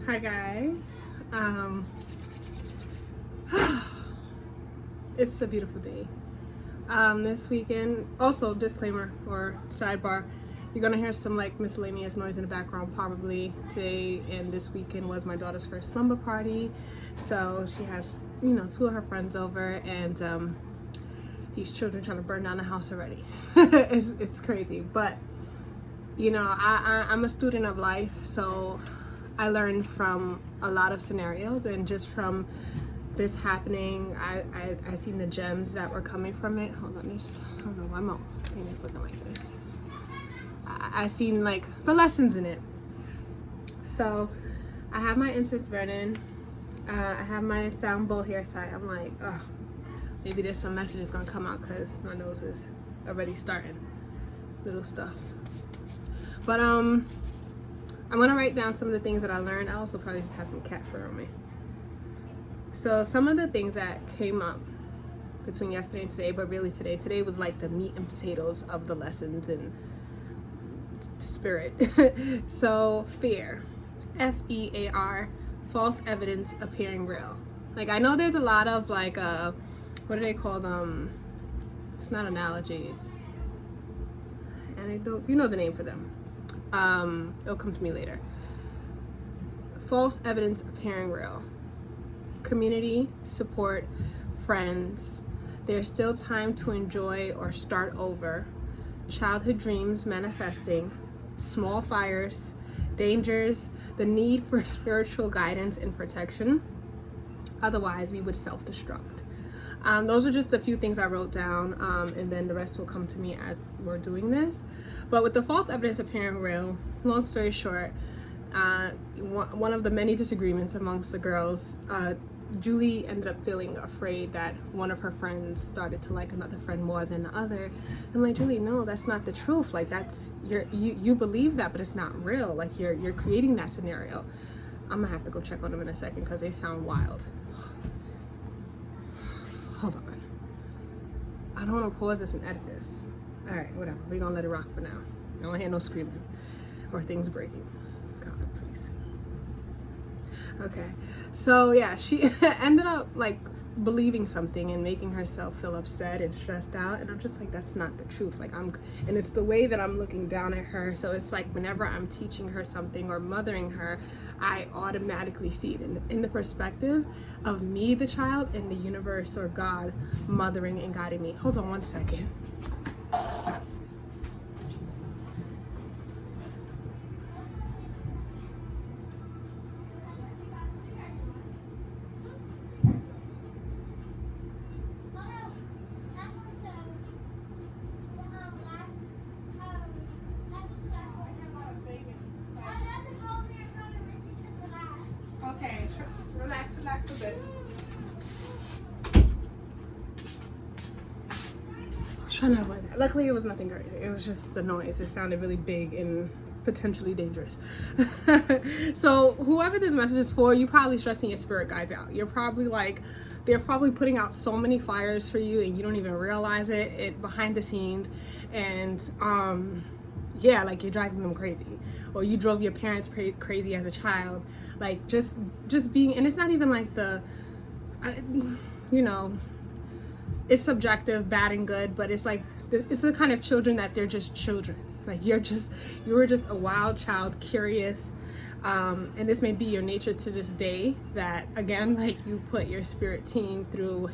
Hi guys. It's a beautiful day. This weekend, also disclaimer or sidebar, you're gonna hear some like miscellaneous noise in the background probably today, and this weekend was my daughter's first slumber party, so she has two of her friends over, and these children trying to burn down the house already. It's crazy, but I'm a student of life, so I learned from a lot of scenarios, and just from this happening, I seen the gems that were coming from it. Hold on, I don't know why my thing is looking like this. I seen like the lessons in it. So I have my incense burning. I have my sound bowl here, so I'm like, oh, maybe there's some messages gonna come out because my nose is already starting little stuff. But I'm gonna write down some of the things that I learned. I also probably just have some cat fur on me. So some of the things that came up between yesterday and today, but really today was like the meat and potatoes of the lessons and spirit. So fear, F.E.A.R, false evidence appearing real. Like, I know there's a lot of like what do they call them? It's not analogies, anecdotes, you know the name for them. It'll come to me later. False evidence appearing real. Community, support, friends. There's still time to enjoy or start over. Childhood dreams manifesting. Small fires. Dangers. The need for spiritual guidance and protection. Otherwise, we would self-destruct. Those are just a few things I wrote down, and then the rest will come to me as we're doing this. But with the false evidence appearing real, long story short, one of the many disagreements amongst the girls, Julie ended up feeling afraid that one of her friends started to like another friend more than the other. I'm like, Julie, no, that's not the truth. Like, that's you believe that, but it's not real. Like, you're creating that scenario. I'm gonna have to go check on them in a second because they sound wild. Hold on. I don't want to pause this and edit this. All right, whatever. We're gonna let it rock for now. I don't hear no screaming or things breaking. God, please. Okay. So yeah, she ended up like believing something and making herself feel upset and stressed out, and I'm just like, that's not the truth. Like, and it's the way that I'm looking down at her. So it's like whenever I'm teaching her something or mothering her, I automatically see it in the perspective of me, the child, and the universe or God mothering and guiding me. Hold on one second. Okay, relax a bit. I was trying to avoid that. Luckily, it was nothing crazy. It was just the noise. It sounded really big and potentially dangerous. So whoever this message is for, you probably stressing your spirit guides out. You're probably like, they're probably putting out so many fires for you and you don't even realize it behind the scenes. And yeah, like you're driving them crazy, or you drove your parents crazy as a child. Like just being, and it's not even like it's subjective, bad and good, but it's like, it's the kind of children that they're just children. Like you were just a wild child, curious, and this may be your nature to this day, that again, like, you put your spirit team through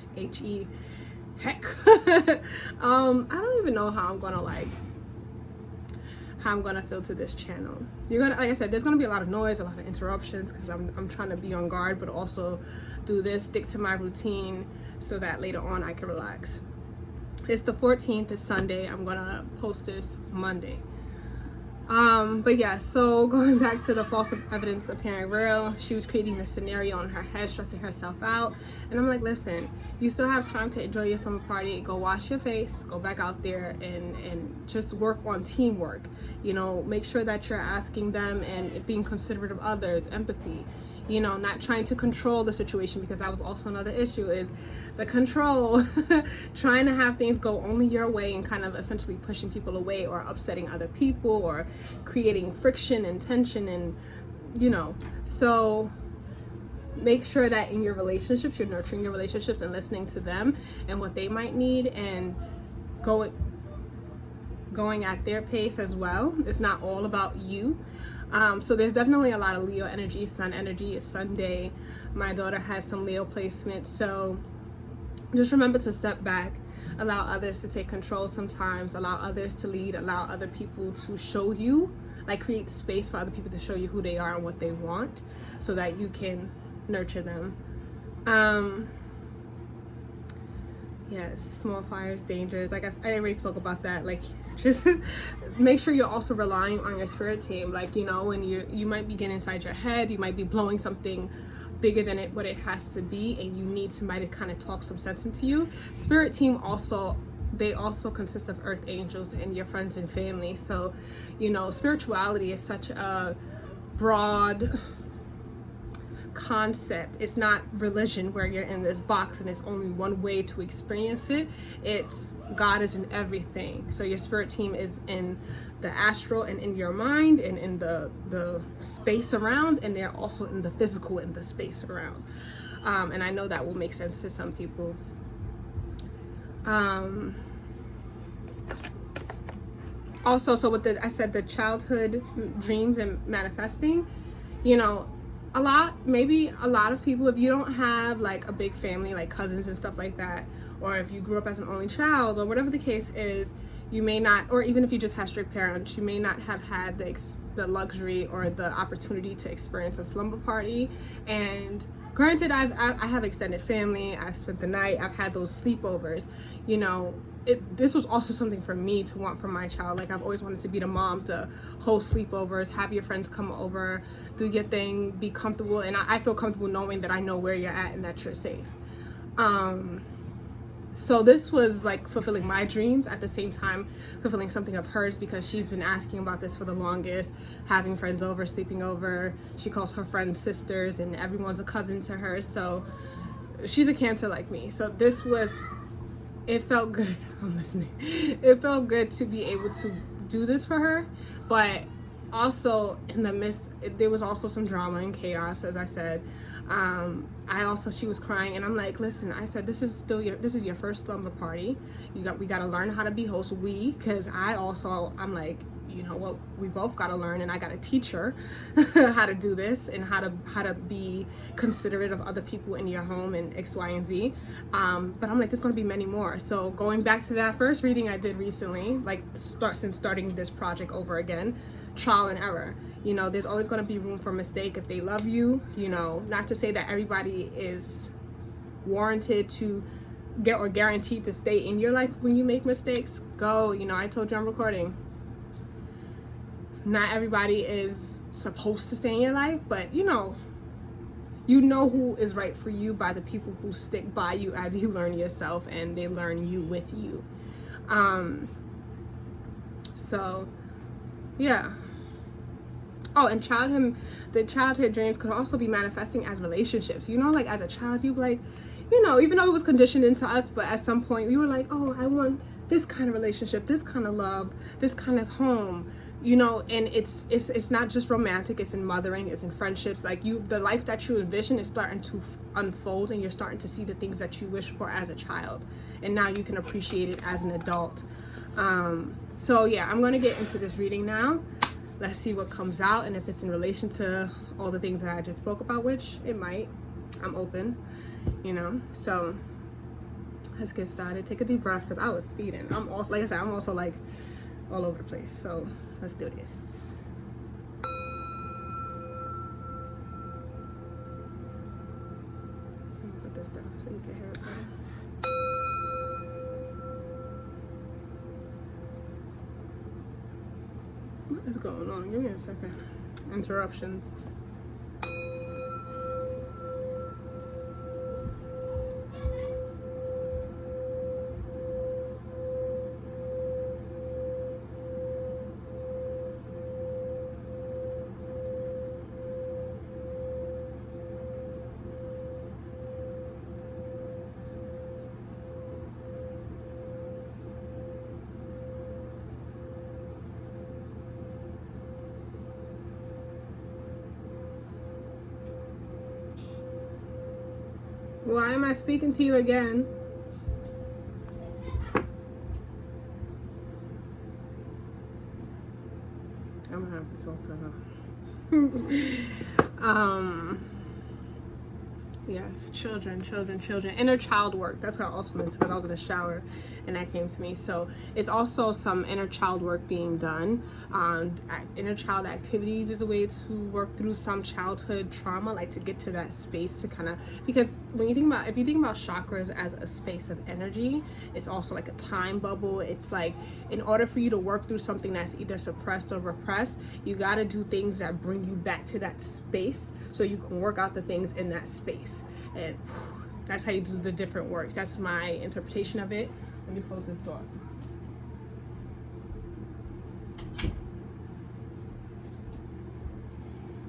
heck. I don't even know how I'm gonna filter this channel. Like I said, there's gonna be a lot of noise, a lot of interruptions, because I'm trying to be on guard, but also stick to my routine so that later on I can relax. It's the 14th, it's Sunday. I'm gonna post this Monday. But yeah, so going back to the false evidence appearing real, she was creating this scenario in her head, stressing herself out. And I'm like, listen, you still have time to enjoy your summer party. Go wash your face, go back out there and just work on teamwork. Make sure that you're asking them and being considerate of others, empathy. Not trying to control the situation, because that was also another issue, is the control, trying to have things go only your way and kind of essentially pushing people away or upsetting other people or creating friction and tension and So make sure that in your relationships, you're nurturing your relationships and listening to them and what they might need, and going at their pace as well. It's not all about you. So there's definitely a lot of Leo energy, sun energy. It's Sunday. My daughter has some Leo placements. So just remember to step back, allow others to take control sometimes, allow others to lead, allow other people to show you, like create space for other people to show you who they are and what they want, so that you can nurture them. Yes, small fires, dangers. Like I already spoke about that. Like, just make sure you're also relying on your spirit team. Like, when you might be getting inside your head, you might be blowing something bigger than what it has to be, and you need somebody to kind of talk some sense into you. Spirit team also, they also consist of earth angels and your friends and family. So, spirituality is such a broad concept. It's not religion where you're in this box and it's only one way to experience it. It's God is in everything. So your spirit team is in the astral and in your mind and in the space around, and they're also in the physical in the space around. And I know that will make sense to some people. Also, so with I said the childhood dreams and manifesting, maybe a lot of people, if you don't have like a big family, like cousins and stuff like that, or if you grew up as an only child, or whatever the case is, you may not, or even if you just have strict parents, you may not have had the luxury or the opportunity to experience a slumber party. And granted, I have extended family, I've spent the night, I've had those sleepovers. This was also something for me to want from my child. Like, I've always wanted to be the mom to host sleepovers, have your friends come over, do your thing, be comfortable. And I feel comfortable knowing that I know where you're at and that you're safe. So this was like fulfilling my dreams, at the same time fulfilling something of hers, because she's been asking about this for the longest, having friends over, sleeping over. She calls her friends sisters, and everyone's a cousin to her. So she's a Cancer like me. So it felt good. I'm listening. It felt good to be able to do this for her, but also in the midst, there was also some drama and chaos, as I said. She was crying, and I'm like, listen, I said, this is your first slumber party. We got to learn how to be hosts. Because I'm like, we both got to learn, and I got to teach her how to do this and how to be considerate of other people in your home and X, Y, and Z. But I'm like, there's going to be many more. So going back to that first reading I did recently, like since starting this project over again, trial and error. There's always going to be room for mistake if they love you. Not to say that everybody is warranted to get or guaranteed to stay in your life when you make mistakes. I told you I'm recording. Not everybody is supposed to stay in your life, but who is right for you by the people who stick by you as you learn yourself and they learn you with you. So yeah. Oh, and the childhood dreams could also be manifesting as relationships. Like as a child, you like, even though it was conditioned into us, but at some point we were like, oh, I want this kind of relationship, this kind of love, this kind of home, and it's not just romantic, it's in mothering, it's in friendships. Like the life that you envision is starting to unfold, and you're starting to see the things that you wish for as a child, and now you can appreciate it as an adult. So yeah, I'm going to get into this reading now. Let's see what comes out, and if it's in relation to all the things that I just spoke about, which it might. I'm open, so let's get started. Take a deep breath, because I was speeding. I'm also, like I said, I'm also like all over the place, so let's do this. I'm gonna put this down so you can hear it better. What is going on? Give me a second. Interruptions. Why am I speaking to you again? I'm gonna have to talk to her. Yes, children. Inner child work. That's what I also meant, because I was in the shower and that came to me. So it's also some inner child work being done. Inner child activities is a way to work through some childhood trauma, like to get to that space to kind of, because when you think about, if you think about chakras as a space of energy, it's also like a time bubble. It's like, in order for you to work through something that's either suppressed or repressed, you got to do things that bring you back to that space so you can work out the things in that space. And that's how you do the different works. That's my interpretation of it. Let me close this door.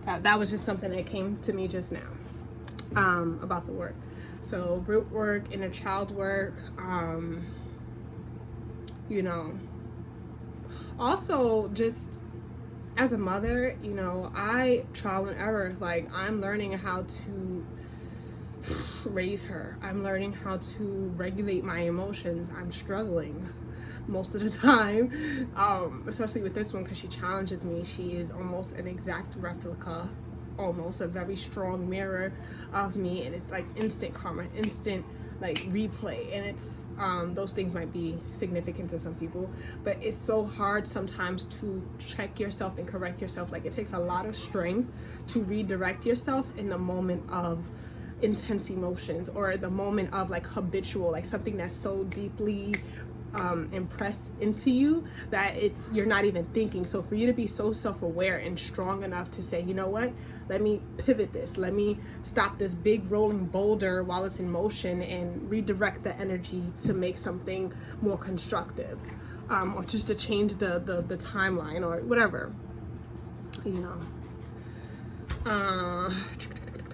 That was just something that came to me just now about the work. So root work, inner child work, you know, also just as a mother, you know, I trial and error, like I'm learning how to raise her. I'm learning how to regulate my emotions. I'm struggling most of the time, especially with this one, because she challenges me. She is almost an exact replica, almost a very strong mirror of me, and it's like instant karma, instant like replay. And it's those things might be significant to some people, but it's so hard sometimes to check yourself and correct yourself. Like it takes a lot of strength to redirect yourself in the moment of intense emotions, or the moment of like habitual, like something that's so deeply impressed into you that you're not even thinking. So for you to be so self-aware and strong enough to say, you know what, let me pivot this, let me stop this big rolling boulder while it's in motion and redirect the energy to make something more constructive, or just to change the timeline or whatever, you know.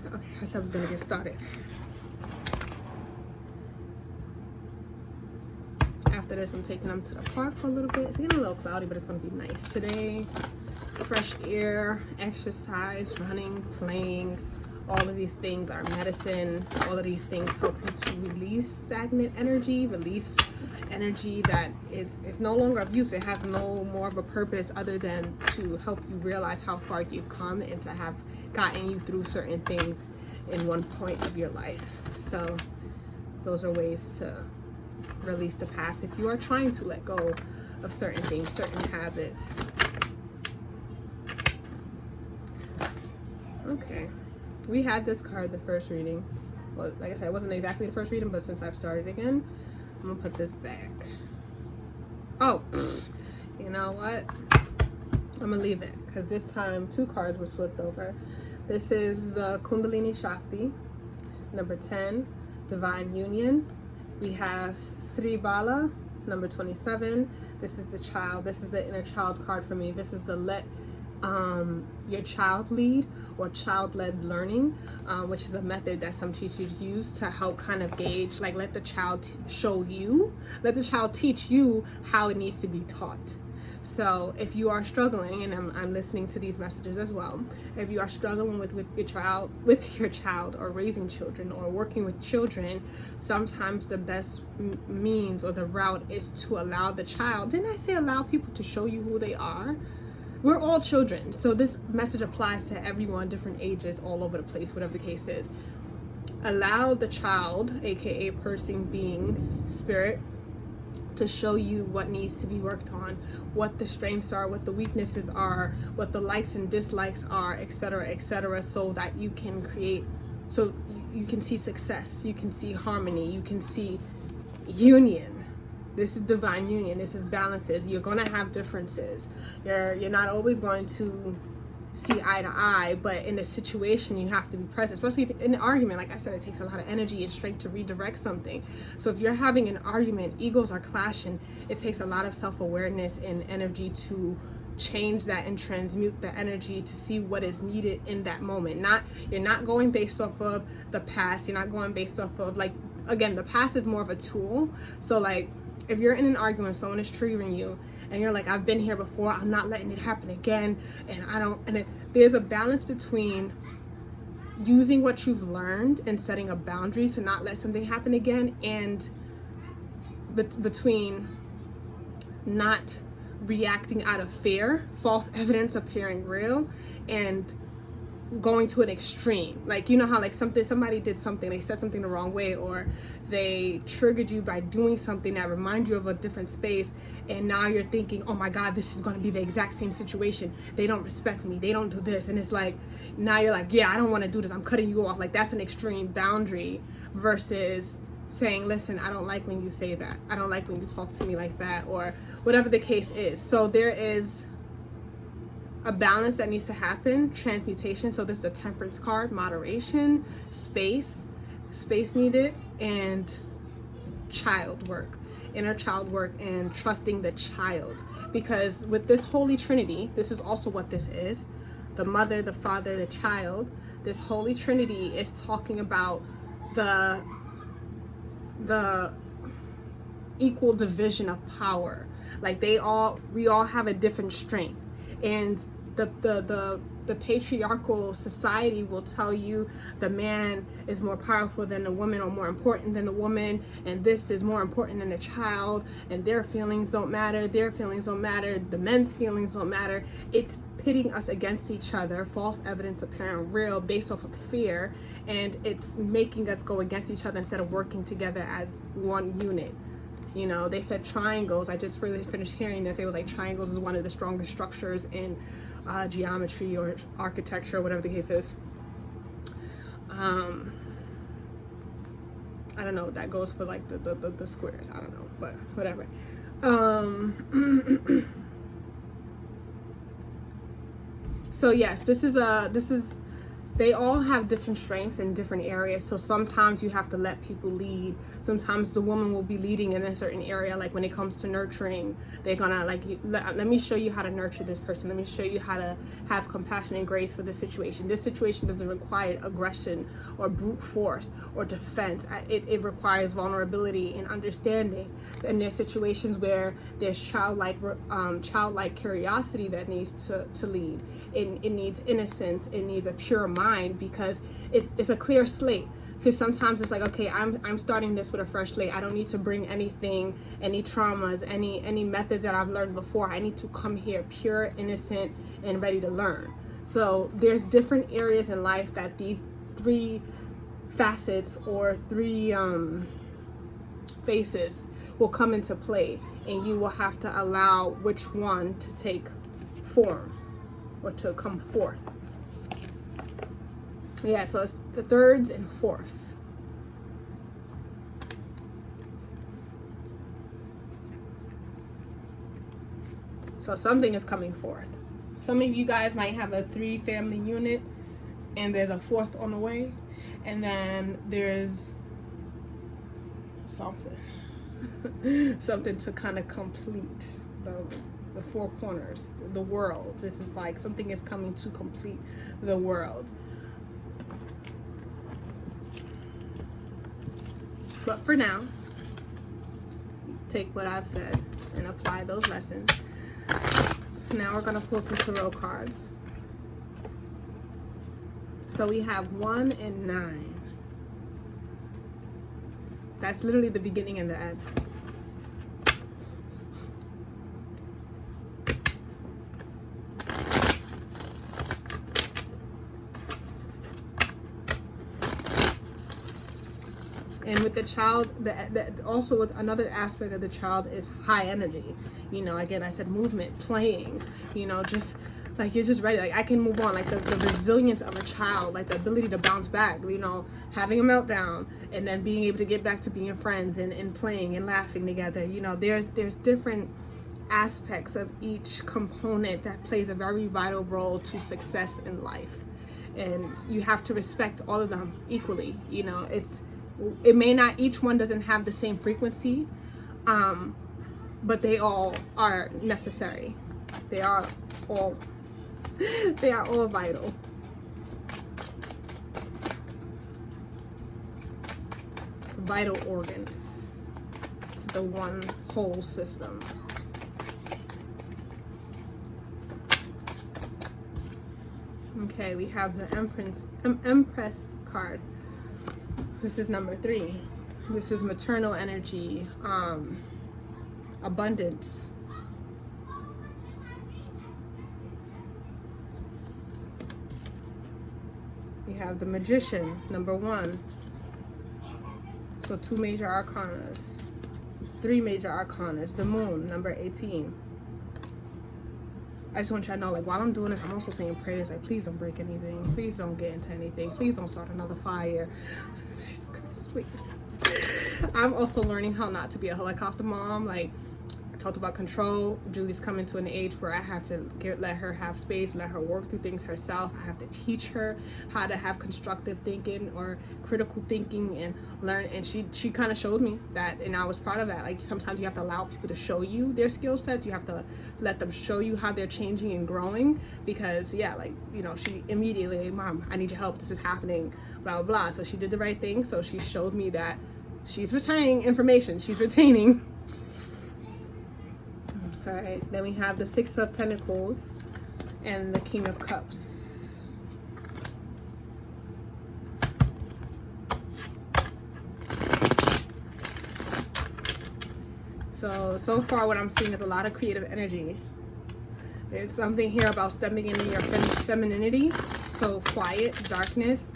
Okay, I said I was gonna get started. After this, I'm taking them to the park for a little bit. It's getting a little cloudy, but it's gonna be nice today. Fresh air, exercise, running, playing. All of these things are medicine. All of these things help you to release stagnant energy, release energy that is no longer of use. It has no more of a purpose other than to help you realize how far you've come and to have gotten you through certain things in one point of your life. So those are ways to release the past if you are trying to let go of certain things, certain habits. Okay, we had this card the first reading. Well, like I said, it wasn't exactly the first reading, but since I've started again, I'm gonna put this back. Oh, you know what? I'm gonna leave it, because this time 2 cards were flipped over. This is the Kundalini Shakti, number 10, Divine Union. We have Sri Bala, number 27. This is the child. This is the inner child card for me. This is the let your child lead, or child-led learning, which is a method that some teachers use to help kind of gauge, like let the child show you, let the child teach you how it needs to be taught. So if you are struggling, and I'm listening to these messages as well, if you are struggling with your child or raising children or working with children, sometimes the best means or the route is to allow the child, didn't I say allow people to show you who they are? We're all children, so this message applies to everyone, different ages, all over the place, whatever the case is. Allow the child, aka person, being, spirit, to show you what needs to be worked on, what the strengths are, what the weaknesses are, what the likes and dislikes are, etc., so that you can create, so you can see success, you can see harmony, you can see union. This is divine union. This is balances. You're gonna have differences. You're not always going to see eye to eye, but in a situation you have to be present, especially if in an argument. Like I said, it takes a lot of energy and strength to redirect something. So if you're having an argument, egos are clashing, it takes a lot of self-awareness and energy to change that and transmute the energy to see what is needed in that moment. You're not going based off of the past. You're not going based off of, like, again, the past is more of a tool. So like, if you're in an argument, someone is triggering you, and you're like, I've been here before, I'm not letting it happen again, and there's a balance between using what you've learned and setting a boundary to not let something happen again, and between not reacting out of fear, false evidence appearing real, and going to an extreme. Like, you know how like somebody did something, they said something the wrong way, or they triggered you by doing something that reminds you of a different space, and now you're thinking, oh my God, this is going to be the exact same situation. They don't respect me, they don't do this, and it's like, now you're like, yeah, I don't want to do this, I'm cutting you off. Like, that's an extreme boundary versus saying, listen, I don't like when you say that, I don't like when you talk to me like that, or whatever the case is. So there is a balance that needs to happen, transmutation. So this is a temperance card: moderation, space needed, and child work, inner child work, and trusting the child. Because with this Holy Trinity, this is also what this is: the mother, the father, the child. This Holy Trinity is talking about the equal division of power. Like, we all have a different strength, and the patriarchal society will tell you the man is more powerful than the woman, or more important than the woman, and this is more important than the child, and their feelings don't matter, the men's feelings don't matter. It's pitting us against each other, false evidence appearing real, based off of fear, and it's making us go against each other instead of working together as one unit. You know, they said triangles. I just really finished hearing this. It was like triangles is one of the strongest structures in geometry or architecture, or whatever the case is. I don't know. That goes for like the squares. I don't know, but whatever. So yes, this is they all have different strengths in different areas. So sometimes you have to let people lead. Sometimes the woman will be leading in a certain area. Like when it comes to nurturing, they're gonna like, let me show you how to nurture this person. Let me show you how to have compassion and grace for this situation. This situation doesn't require aggression or brute force or defense. It requires vulnerability and understanding. And there's situations where there's childlike curiosity that needs to lead. It needs innocence. It needs a pure mind, because it's a clear slate. Because sometimes it's like, okay, I'm starting this with a fresh slate. I don't need to bring anything, any traumas, any methods that I've learned before. I need to come here pure, innocent, and ready to learn. So there's different areas in life that these three facets or three faces will come into play, and you will have to allow which one to take form or to come forth. Yeah, so it's the thirds and fourths. So something is coming forth. Some of you guys might have a 3-family unit, and there's a 4th on the way, and then there's something to kind of complete the 4 corners, the world. This is like something is coming to complete the world. But for now, take what I've said and apply those lessons. Now we're going to pull some tarot cards. So we have 1 and 9. That's literally the beginning and the end. And with the child, also with another aspect of the child is high energy. You know, again, I said movement, playing, you know, just like you're just ready. Like I can move on, like the resilience of a child, like the ability to bounce back, you know, having a meltdown and then being able to get back to being friends and playing and laughing together. You know, there's different aspects of each component that plays a very vital role to success in life. And you have to respect all of them equally. You know, it may not, each one doesn't have the same frequency, but they all are necessary. They are all vital. Vital organs to the one whole system. Okay. Okay, we have the Empress card. This is number 3. This is maternal energy, abundance. We have the Magician, number 1. So 2 major arcanas, 3 major arcanas. The Moon, number 18. I just want you to know, like, while I'm doing this, I'm also saying prayers, like, please don't break anything. Please don't get into anything. Please don't start another fire. Jesus Christ, please. I'm also learning how not to be a helicopter mom. Like, I talked about control. Julie's coming to an age where I have to let her have space, let her work through things herself. I have to teach her how to have constructive thinking or critical thinking and learn. And she kind of showed me that, and I was proud of that. Like, sometimes you have to allow people to show you their skill sets. You have to let them show you how they're changing and growing, because yeah, like, you know, she immediately, Mom, I need your help, this is happening, blah blah blah. So she did the right thing. So she showed me that she's retaining information, she's retaining. All right, then we have the 6 of Pentacles and the King of Cups. So far what I'm seeing is a lot of creative energy. There's something here about stepping into your femininity. So quiet, darkness,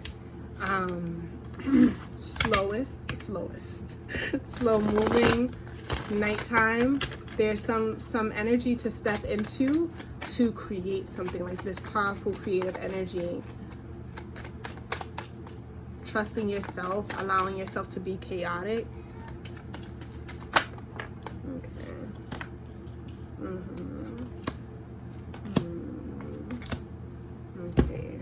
slowest, slow moving, nighttime. There's some energy to step into to create something like this powerful creative energy. Trusting yourself, allowing yourself to be chaotic. Okay. Okay.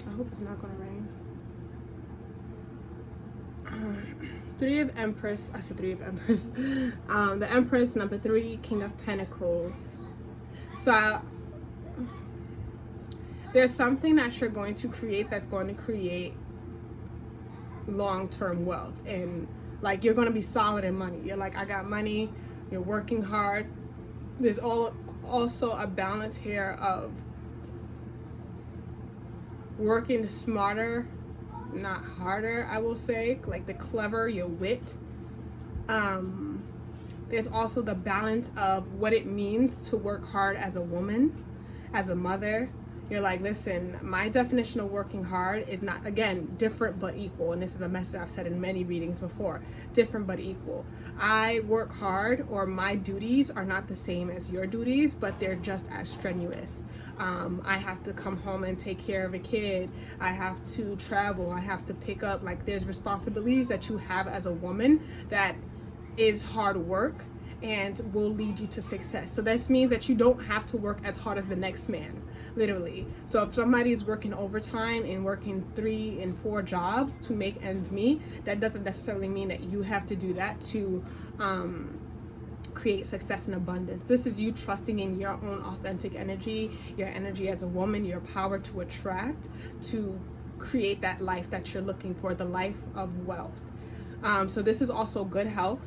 I hope it's not gonna rain. 3 of Empress. I said 3 of Empress. The Empress, number 3, King of Pentacles. So there's something that you're going to create that's going to create long-term wealth, and like, you're going to be solid in money. You're like, I got money. You're working hard. There's also a balance here of working smarter, not harder, I will say. Like, the clever, your wit. There's also the balance of what it means to work hard as a woman, as a mother. You're like, listen, my definition of working hard is not, again, different but equal. And this is a message I've said in many readings before. Different but equal. I work hard, or my duties are not the same as your duties, but they're just as strenuous. I have to come home and take care of a kid. I have to travel. I have to pick up, like, there's responsibilities that you have as a woman that is hard work and will lead you to success. So this means that you don't have to work as hard as the next man, literally. So if somebody's working overtime and working 3 and 4 jobs to make ends meet, that doesn't necessarily mean that you have to do that to create success and abundance. This is you trusting in your own authentic energy, your energy as a woman, your power to attract, to create that life that you're looking for, the life of wealth. So this is also good health.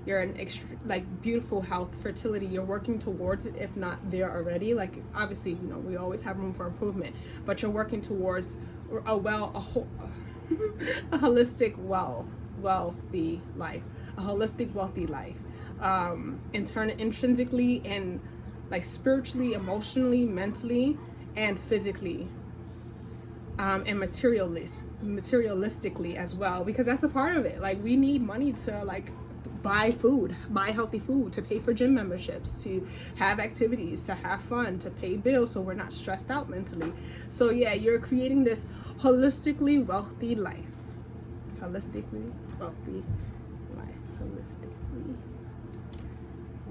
You're in like beautiful health, fertility. You're working towards it, if not there already. Like, obviously, you know, we always have room for improvement, but you're working towards a holistic, wealthy life, a holistic, wealthy life, intrinsically and like spiritually, emotionally, mentally, and physically, and materialistically as well, because that's a part of it. Like, we need money to like buy food, buy healthy food, to pay for gym memberships, to have activities, to have fun, to pay bills, so we're not stressed out mentally. So yeah, you're creating this holistically wealthy life. Holistically wealthy life. Holistically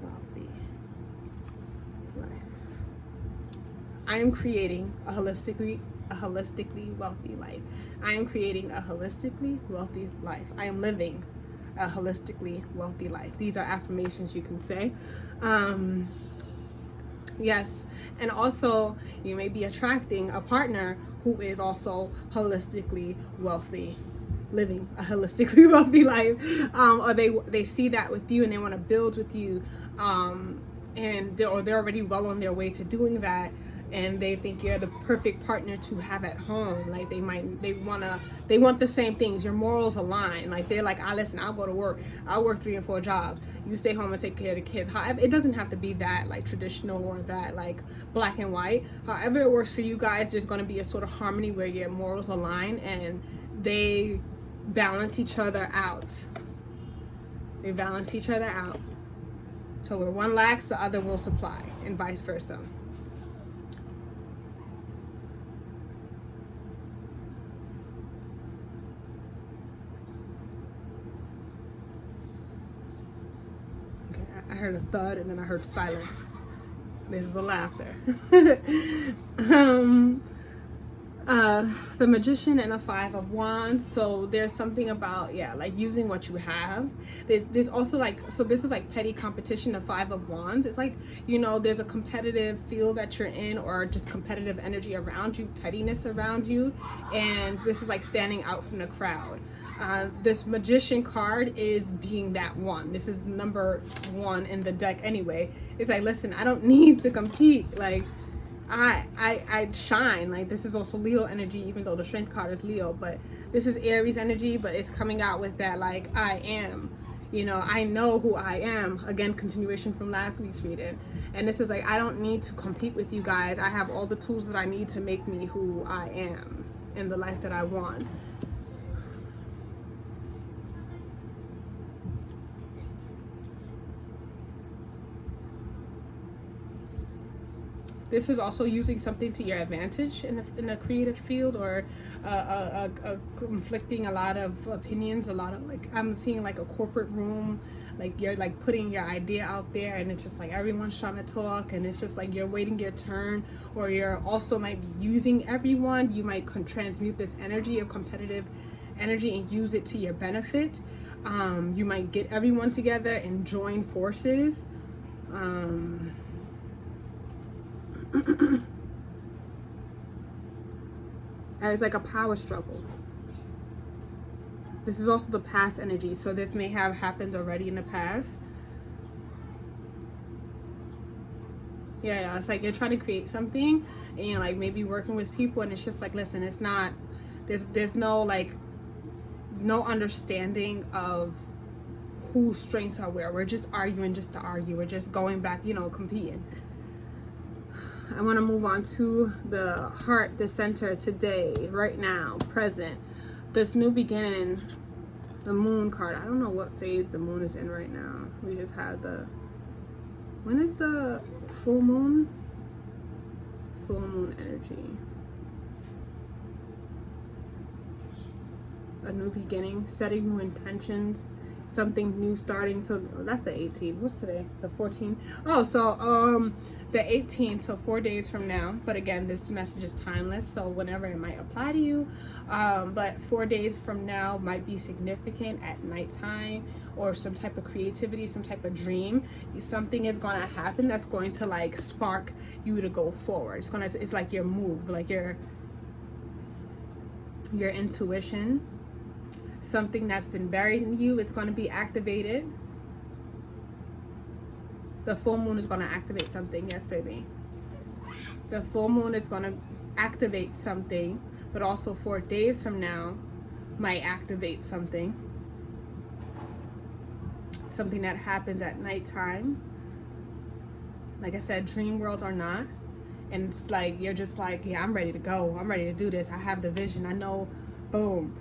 wealthy life. I am creating a holistically wealthy life. I am creating a holistically wealthy life. I am living a holistically wealthy life. These are affirmations you can say. Yes, and also you may be attracting a partner who is also holistically wealthy living a holistically wealthy life, or they see that with you and they want to build with you, and they're already well on their way to doing that, and they think you're the perfect partner to have at home. Like they want the same things. Your morals align. Like they're like, listen, I'll go to work. I'll work 3 and 4 jobs. You stay home and take care of the kids. However, it doesn't have to be that like traditional or that like black and white. However it works for you guys, there's going to be a sort of harmony where your morals align and they balance each other out. They balance each other out. So where one lacks, the other will supply, and vice versa. Okay, I heard a thud and then I heard silence. There's the laughter. The Magician and a 5 of Wands. So there's something about, like using what you have. There's also like, so this is like petty competition, the 5 of Wands. It's like, there's a competitive field that you're in, or just competitive energy around you, pettiness around you. And this is like standing out from the crowd. This Magician card is being that one. This is number 1 in the deck anyway. It's like, listen, I don't need to compete. Like, I shine. Like, this is also Leo energy, even though the Strength card is Leo, but this is Aries energy, but it's coming out with that, like, I am, I know who I am. Again, continuation from last week's reading. And this is like, I don't need to compete with you guys. I have all the tools that I need to make me who I am in the life that I want. This is also using something to your advantage in a creative field, or conflicting a lot of opinions, a lot of, like, I'm seeing like a corporate room, like you're like putting your idea out there and it's just like everyone's trying to talk, and it's just like you're waiting your turn, or you're also might be using everyone. You might transmute this energy of competitive energy and use it to your benefit. You might get everyone together and join forces. It's like a power struggle. This is also the past energy, so this may have happened already in the past. Yeah, it's like you're trying to create something, and you're like maybe working with people, and it's just like, listen, it's not, there's no like, no understanding of whose strengths are where. We're just arguing just to argue. We're just going back, competing. I want to move on to the heart, the center, today, right now, present. This new beginning, the moon card. I don't know what phase the moon is in right now. We just had when is the full moon? Full moon energy. A new beginning, setting new intentions, something new starting. So that's the 18th. What's today? The 14th. Oh, so the 18th, so 4 days from now. But again, this message is timeless, so whenever it might apply to you. But 4 days from now might be significant at nighttime, or some type of creativity, some type of dream. Something is gonna happen that's going to like spark you to go forward. It's like your move, like your intuition. Something that's been buried in you, it's going to be activated. The full moon is going to activate something. Yes, baby. The full moon is going to activate something, but also 4 days from now might activate something. Something that happens at nighttime. Like I said, dream worlds are not. And it's like, you're just like, yeah, I'm ready to go. I'm ready to do this. I have the vision. I know, boom.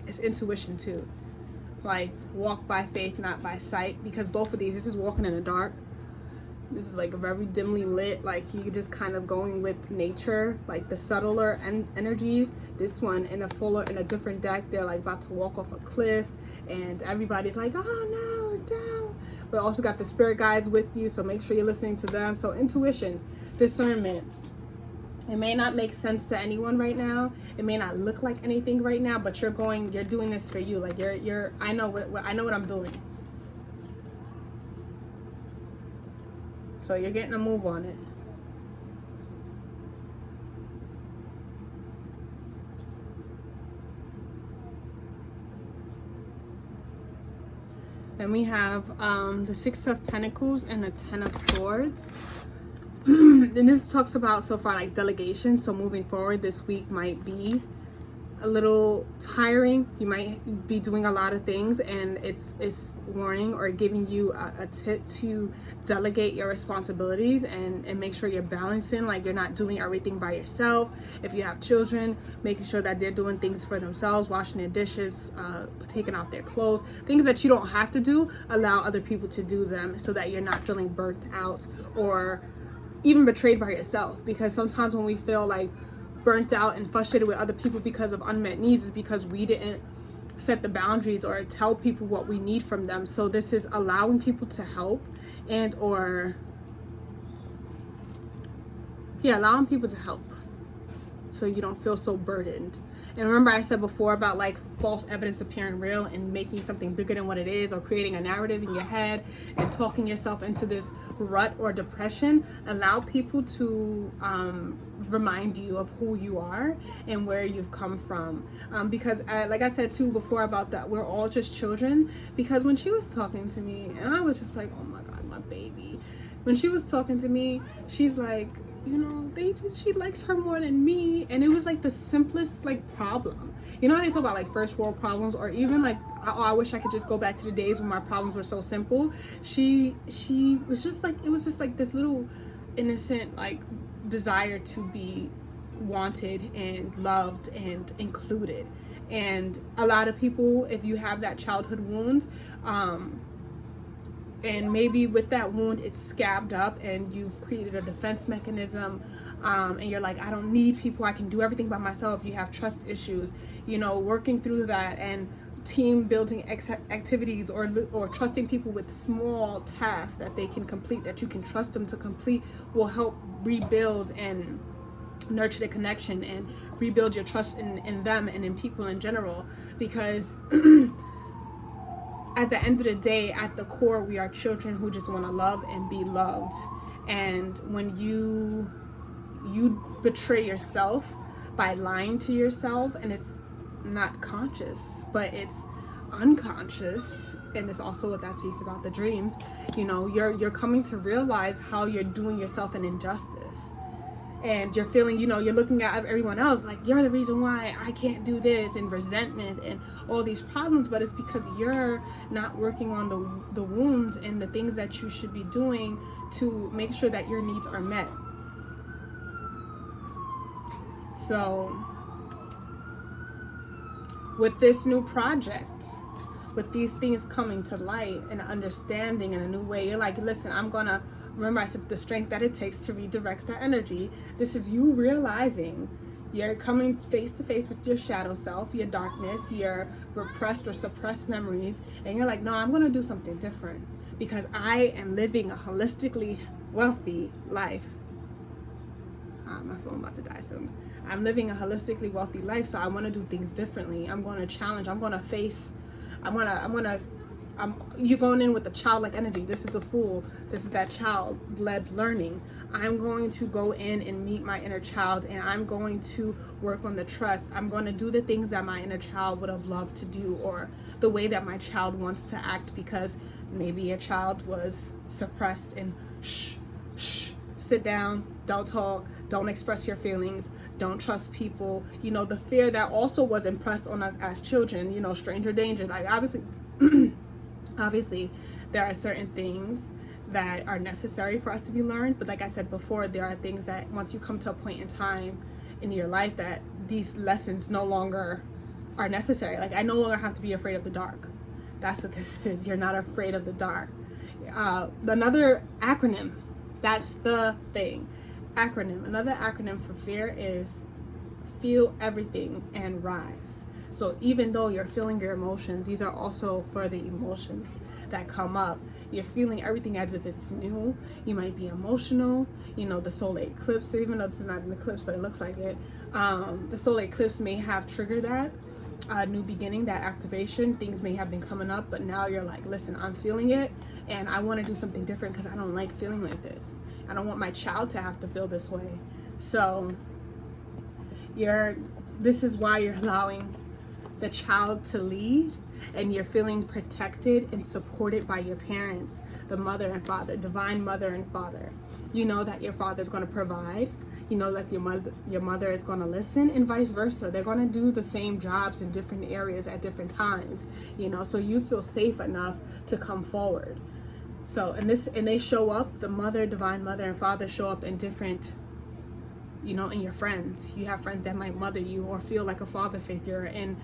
It's intuition too, like walk by faith, not by sight, because both of these, this is walking in the dark, this is like very dimly lit, like you just kind of going with nature, like the subtler energies. This one in a different deck, they're like about to walk off a cliff, and everybody's like, oh no, no. But also got the spirit guides with you, so make sure you're listening to them. So intuition, discernment. It may not make sense to anyone right now. It may not look like anything right now, but you're doing this for you. Like I know what I'm doing. So you're getting a move on it. Then we have the Six of Pentacles and the Ten of Swords. And this talks about so far like delegation. So moving forward, this week might be a little tiring. You might be doing a lot of things, and it's warning or giving you a tip to delegate your responsibilities and make sure you're balancing, like you're not doing everything by yourself. If you have children, making sure that they're doing things for themselves, washing their dishes, taking out their clothes, things that you don't have to do, allow other people to do them so that you're not feeling burnt out or even betrayed by yourself. Because sometimes when we feel like burnt out and frustrated with other people because of unmet needs is because we didn't set the boundaries or tell people what we need from them. So this is allowing people to help and or allowing people to help so you don't feel so burdened. And remember I said before about like false evidence appearing real and making something bigger than what it is, or creating a narrative in your head and talking yourself into this rut or depression. Allow people to remind you of who you are and where you've come from. Because like I said too before about that, we're all just children. Because when she was talking to me, and I was just like, oh my God, my baby. When she was talking to me, she's like, you know, she likes her more than me. And it was like the simplest like problem. You know how they talk about like first world problems, or even like, oh, I wish I could just go back to the days when my problems were so simple. She was just like, it was just like this little innocent like desire to be wanted and loved and included. And a lot of people, if you have that childhood wound, and maybe with that wound it's scabbed up and you've created a defense mechanism, and you're like, I don't need people, I can do everything by myself. You have trust issues, you know, working through that and team building activities or trusting people with small tasks that they can complete, that you can trust them to complete, will help rebuild and nurture the connection and rebuild your trust in them and in people in general. Because at the end of the day, at the core, we are children who just want to love and be loved. And when you betray yourself by lying to yourself, and it's not conscious, but it's unconscious, and it's also what that speaks about the dreams, you know, you're coming to realize how you're doing yourself an injustice. And you're feeling, you know, you're looking at everyone else like, you're the reason why I can't do this, and resentment and all these problems. But it's because you're not working on the wounds and the things that you should be doing to make sure that your needs are met. So with this new project, with these things coming to light and understanding in a new way, you're like, listen, remember I said the strength that it takes to redirect that energy. This is you realizing you're coming face to face with your shadow self, your darkness, your repressed or suppressed memories, and you're like, no, I'm going to do something different because I am living a holistically wealthy life. My phone about to die soon. I'm living a holistically wealthy life, so I want to do things differently. I'm going to challenge. I'm going to face. You're going in with the childlike energy. This is the Fool. This is that child-led learning. I'm going to go in and meet my inner child, and I'm going to work on the trust. I'm going to do the things that my inner child would have loved to do, or the way that my child wants to act, because maybe a child was suppressed and sit down, don't talk, don't express your feelings, don't trust people. You know, the fear that also was impressed on us as children, you know, stranger danger. Like obviously there are certain things that are necessary for us to be learned, but like I said before, there are things that once you come to a point in time in your life that these lessons no longer are necessary. Like, I no longer have to be afraid of the dark. That's what this is. You're not afraid of the dark. Another acronym, that's the thing. Another acronym for fear is feel everything and rise. So even though you're feeling your emotions, these are also for the emotions that come up. You're feeling everything as if it's new. You might be emotional. You know, the solar eclipse, even though this is not an eclipse, but it looks like it. The solar eclipse may have triggered that new beginning, that activation. Things may have been coming up, but now you're like, listen, I'm feeling it, and I want to do something different because I don't like feeling like this. I don't want my child to have to feel this way. So this is why you're allowing the child to lead, and you're feeling protected and supported by your parents, the mother and father, divine mother and father. You know that your father is going to provide. You know that your mother is going to listen, and vice versa. They're going to do the same jobs in different areas at different times, you know, so you feel safe enough to come forward. So, and they show up, the mother, divine mother and father show up in different, you know, in your friends. You have friends that might mother you or feel like a father figure, and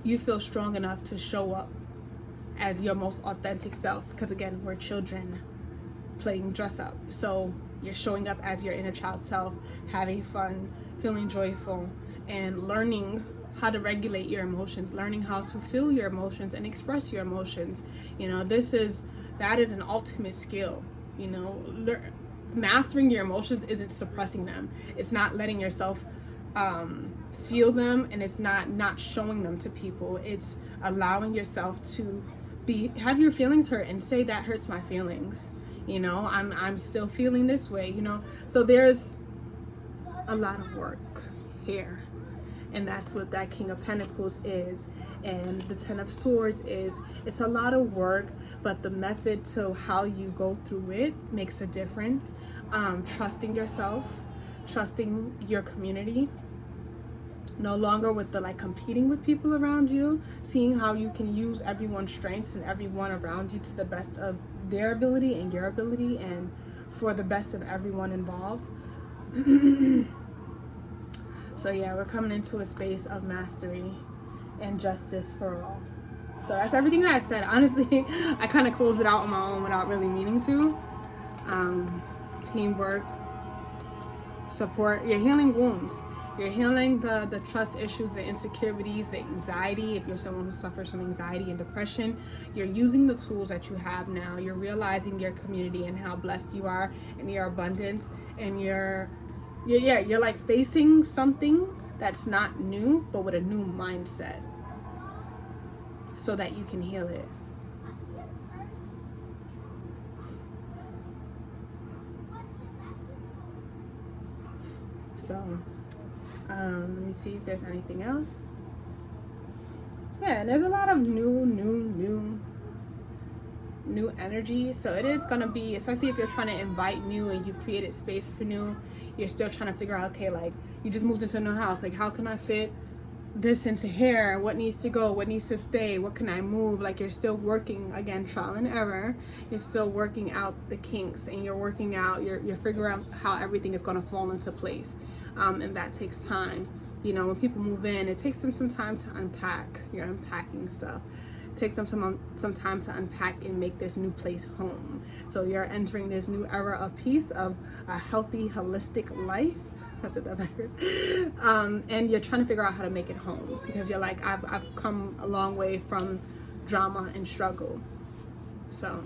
you feel strong enough to show up as your most authentic self, because again, we're children playing dress up. So you're showing up as your inner child self, having fun, feeling joyful, and learning how to regulate your emotions, learning how to feel your emotions and express your emotions. You know, that is an ultimate skill. You know, mastering your emotions isn't suppressing them. It's not letting yourself feel them, and it's not showing them to people. It's allowing yourself to have your feelings hurt and say, that hurts my feelings. You know, I'm still feeling this way, you know. So there's a lot of work here, and that's what that King of Pentacles is, and the Ten of Swords is. It's a lot of work, but the method to how you go through it makes a difference. Trusting yourself, trusting your community, no longer with the competing with people around you, seeing how you can use everyone's strengths and everyone around you to the best of their ability and your ability, and for the best of everyone involved. So yeah, we're coming into a space of mastery and justice for all. So that's everything that I said. Honestly, I kind of closed it out on my own without really meaning to. Teamwork, support, you're healing wounds. You're healing the trust issues, the insecurities, the anxiety. If you're someone who suffers from anxiety and depression, you're using the tools that you have now. You're realizing your community and how blessed you are and your abundance, and you're like facing something that's not new, but with a new mindset, so that you can heal it. So let me see if there's anything else. Yeah, there's a lot of new energy. So it is gonna be, especially if you're trying to invite new and you've created space for new, you're still trying to figure out, okay, like you just moved into a new house, like how can I fit this into here? What needs to go? What needs to stay? What can I move? Like you're still working, again, trial and error. You're still working out the kinks, and you're working out, you're figuring out how everything is gonna fall into place. And that takes time. You know, when people move in, it takes them some time to unpack. You're unpacking stuff. It takes them some time to unpack and make this new place home. So you're entering this new era of peace, of a healthy, holistic life. I said that backwards. And you're trying to figure out how to make it home, because you're like, I've come a long way from drama and struggle. So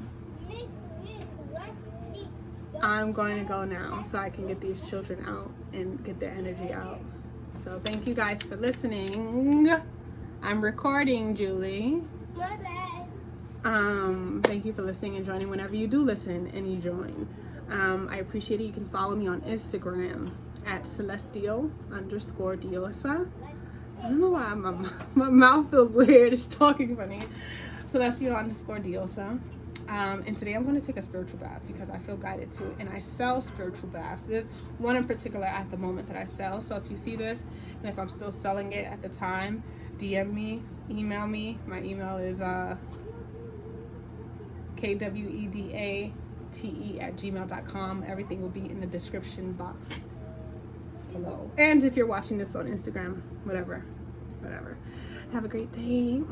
I'm going to go now so I can get these children out and get their energy out. So thank you guys for listening. I'm recording, Julie. Thank you for listening and joining whenever you do listen and you join. I appreciate it. You can follow me on Instagram at celestial_diosa. I don't know why my mouth feels weird. It's talking funny. Celestial_diosa. And today I'm going to take a spiritual bath because I feel guided to, and I sell spiritual baths. There's one in particular at the moment that I sell. So if you see this, and if I'm still selling it at the time, DM me, email me. My email is kwedate@gmail.com. Everything will be in the description box below. And if you're watching this on Instagram, whatever. Have a great day.